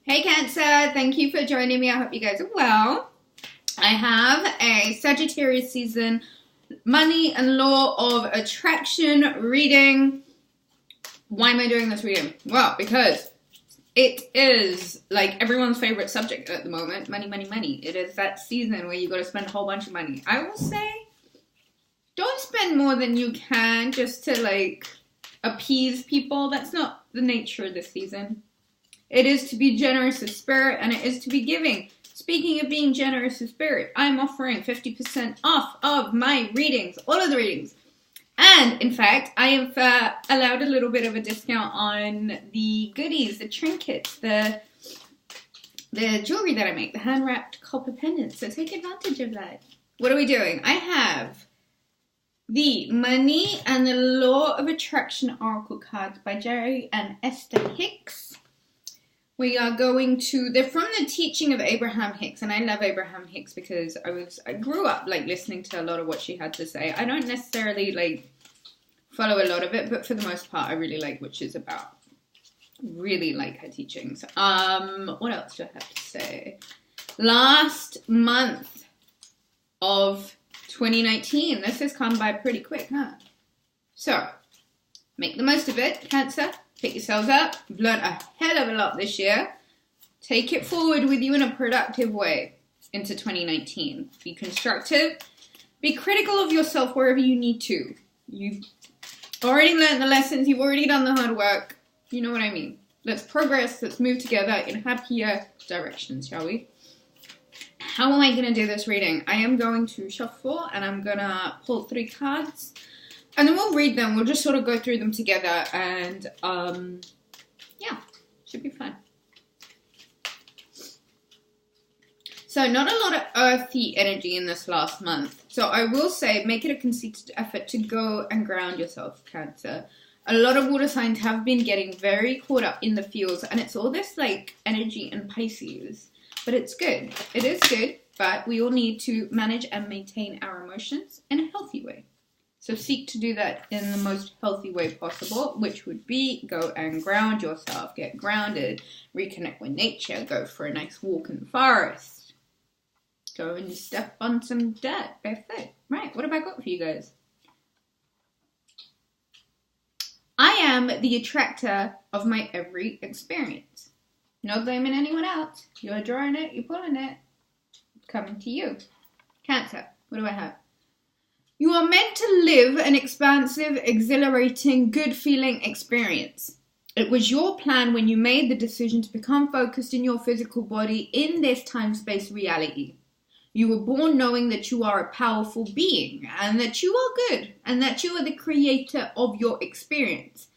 Hey Cancer, thank you for joining me. I hope you guys are well. I have a Sagittarius season money and law of attraction reading. Why am I doing this reading? Well, because it is like everyone's favorite subject at the moment. Money, money, money. It is that season where you got to spend a whole bunch of money. I will say, don't spend more than you can just to appease people. That's not the nature of this season. It is to be generous of spirit, and it is to be giving. Speaking of being generous of spirit, I'm offering 50% off of my readings, all of the readings. And, in fact, I have allowed a little bit of a discount on the goodies, the trinkets, the jewelry that I make, the hand-wrapped copper pendants. So take advantage of that. What are we doing? I have the Money and the Law of Attraction Oracle cards by Jerry and Esther Hicks. We are going to, they're from the teaching of Abraham Hicks, and I love Abraham Hicks because I grew up listening to a lot of what she had to say. I don't necessarily follow a lot of it, but for the most part, I really like what she's about. Really like her teachings. What else do I have to say? Last month of 2019, this has come by pretty quick, huh? So, make the most of it, Cancer. Pick yourselves up. You've learned a hell of a lot this year. Take it forward with you in a productive way into 2019. Be constructive. Be critical of yourself wherever you need to. You've already learned the lessons. You've already done the hard work. You know what I mean. Let's progress. Let's move together in happier directions, shall we? How am I going to do this reading? I am going to shuffle and I'm going to pull 3 cards. And then we'll read them. We'll just sort of go through them together. And, yeah, should be fun. So, not a lot of earthy energy in this last month. So, I will say, make it a concerted effort to go and ground yourself, Cancer. A lot of water signs have been getting very caught up in the feels. And it's all this, energy in Pisces. But it's good. It is good. But we all need to manage and maintain our emotions in a healthy way. So seek to do that in the most healthy way possible, which would be go and ground yourself, get grounded, reconnect with nature, go for a nice walk in the forest, go and step on some dirt barefoot. Right, what have I got for you guys? I am the attractor of my every experience. No blaming anyone else. You're drawing it, you're pulling it. It's coming to you. Cancer, what do I have? You are meant to live an expansive, exhilarating, good-feeling experience. It was your plan when you made the decision to become focused in your physical body in this time-space reality. You were born knowing that you are a powerful being, and that you are good, and that you are the creator of your experience.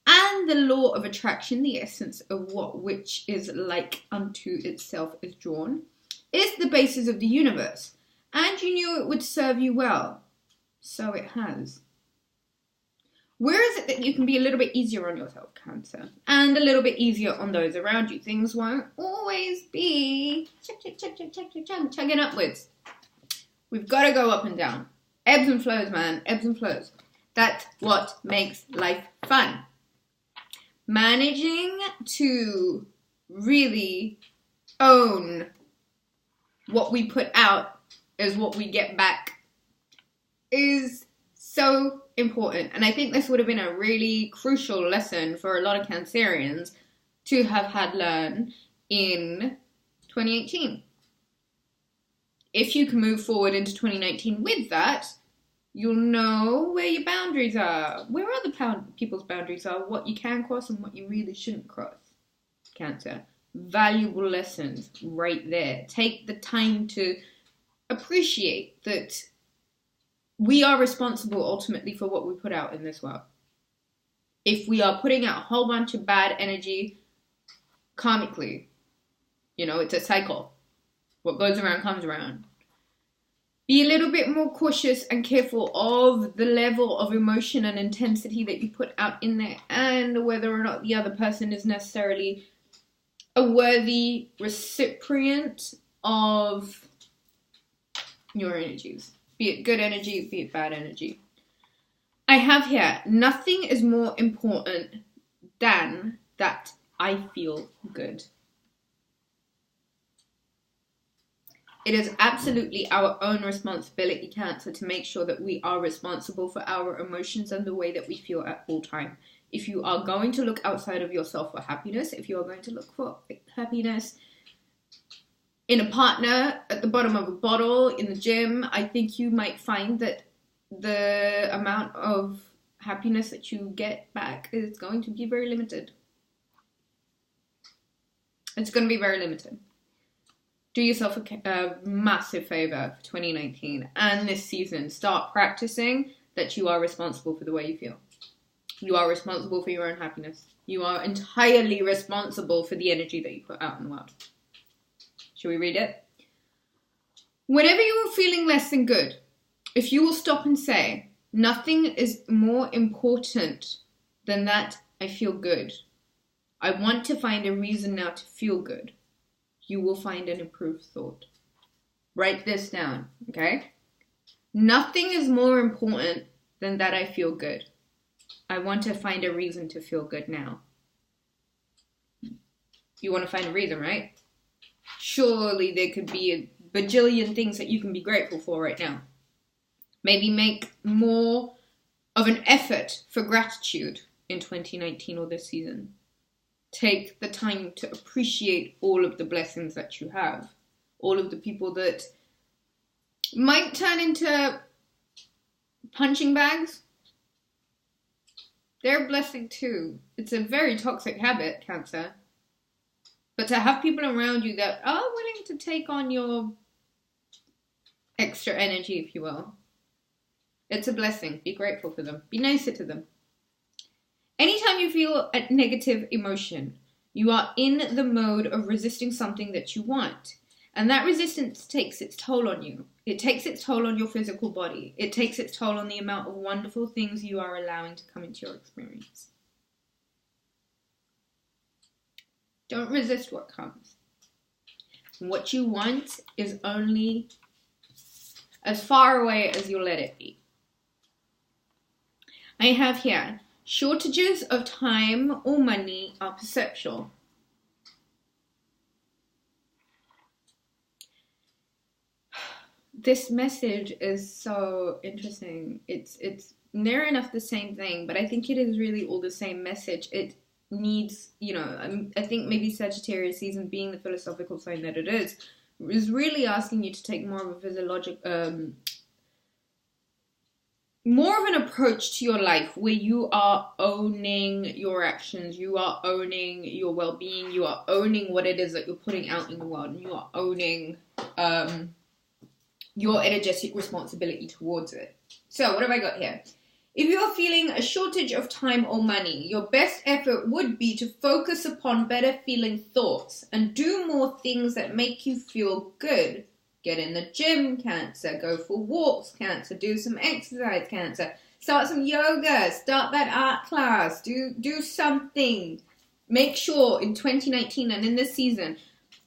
And the law of attraction, the essence of what which is like unto itself is drawn, is the basis of the universe. And you knew it would serve you well. So it has. Where is it that you can be a little bit easier on yourself, Cancer? And a little bit easier on those around you? Things won't always be chugging upwards. We've got to go up and down. Ebbs and flows, man. Ebbs and flows. That's what makes life fun. Managing to really own what we put out is what we get back is so important. And I think this would have been a really crucial lesson for a lot of Cancerians to have had learned in 2018. If you can move forward into 2019 with that, you'll know where your boundaries are, where other people's boundaries are, what you can cross and what you really shouldn't cross. Cancer. Valuable lessons right there. Take the time to appreciate that we are responsible ultimately for what we put out in this world. If we are putting out a whole bunch of bad energy karmically, it's a cycle. What goes around comes around. Be a little bit more cautious and careful of the level of emotion and intensity that you put out in there, and whether or not the other person is necessarily a worthy recipient of your energies. Be it good energy, be it bad energy. I have here, nothing is more important than that I feel good. It is absolutely our own responsibility, Cancer, to make sure that we are responsible for our emotions and the way that we feel at all time. If you are going to look outside of yourself for happiness, if you are going to look for happiness in a partner, at the bottom of a bottle, in the gym, I think you might find that the amount of happiness that you get back is going to be very limited. It's going to be very limited. Do yourself a massive favor for 2019 and this season. Start practicing that you are responsible for the way you feel. You are responsible for your own happiness. You are entirely responsible for the energy that you put out in the world. Shall we read it? Whenever you are feeling less than good, if you will stop and say, nothing is more important than that I feel good. I want to find a reason now to feel good. You will find an improved thought. Write this down, okay? Nothing is more important than that I feel good. I want to find a reason to feel good now. You want to find a reason, right? Surely there could be a bajillion things that you can be grateful for right now. Maybe make more of an effort for gratitude in 2019 or this season. Take the time to appreciate all of the blessings that you have. All of the people that might turn into punching bags. They're a blessing too. It's a very toxic habit, Cancer. But to have people around you that are willing to take on your extra energy, if you will, it's a blessing. Be grateful for them. Be nicer to them. Anytime you feel a negative emotion, you are in the mode of resisting something that you want. And that resistance takes its toll on you. It takes its toll on your physical body. It takes its toll on the amount of wonderful things you are allowing to come into your experience. Don't resist what comes. What you want is only as far away as you'll let it be. I have here, shortages of time or money are perceptual. This message is so interesting. It's near enough the same thing, but I think it is really all the same message. It needs, I think maybe Sagittarius season, being the philosophical sign that it is really asking you to take more of a physiological, more of an approach to your life where you are owning your actions, you are owning your well-being, you are owning what it is that you're putting out in the world, and you are owning your energetic responsibility towards it. So what have I got here? If you are feeling a shortage of time or money, your best effort would be to focus upon better feeling thoughts and do more things that make you feel good. Get in the gym, Cancer. Go for walks, Cancer. Do some exercise, Cancer. Start some yoga. Start that art class. Do something. Make sure in 2019 and in this season,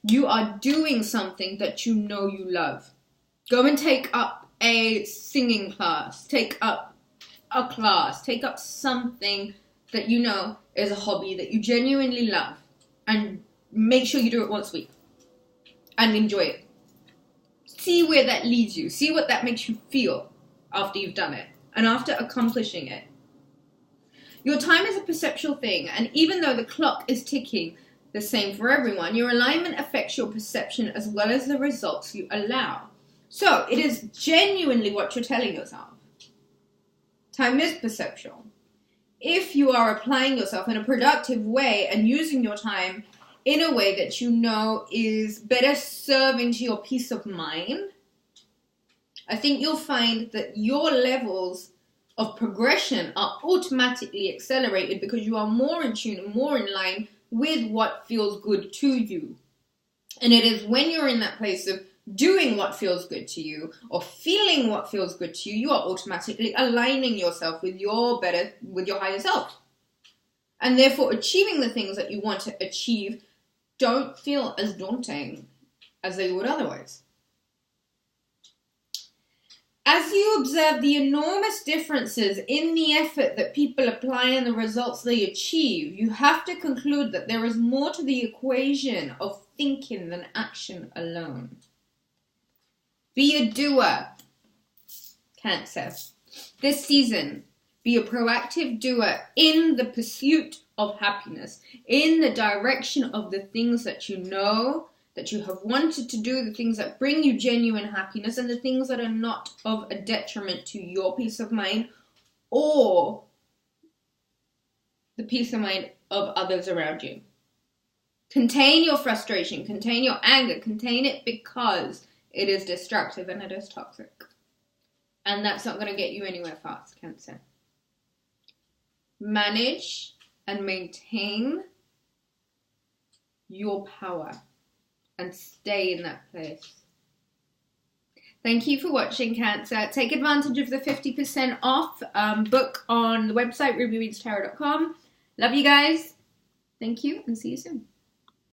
you are doing something that you know you love. Go and take up a singing class. Take up a class. Take up something that you know is a hobby that you genuinely love. And make sure you do it once a week. And enjoy it. See where that leads you. See what that makes you feel after you've done it. And after accomplishing it. Your time is a perceptual thing. And even though the clock is ticking the same for everyone, your alignment affects your perception as well as the results you allow. So, it is genuinely what you're telling yourself. Time is perceptual. If you are applying yourself in a productive way and using your time in a way that you know is better serving to your peace of mind, I think you'll find that your levels of progression are automatically accelerated because you are more in tune and more in line with what feels good to you. And it is when you're in that place of doing what feels good to you or feeling what feels good to you, you are automatically aligning yourself with your higher self. And therefore achieving the things that you want to achieve don't feel as daunting as they would otherwise. As you observe the enormous differences in the effort that people apply and the results they achieve, you have to conclude that there is more to the equation of thinking than action alone. Be a doer, Cancer. This season, be a proactive doer in the pursuit of happiness, in the direction of the things that you know, that you have wanted to do, the things that bring you genuine happiness, and the things that are not of a detriment to your peace of mind or the peace of mind of others around you. Contain your frustration, contain your anger, contain it because it is destructive and it is toxic. And that's not going to get you anywhere fast, Cancer. Manage and maintain your power and stay in that place. Thank you for watching, Cancer. Take advantage of the 50% off book on the website, rubyreadstarot.com. Love you guys. Thank you and see you soon.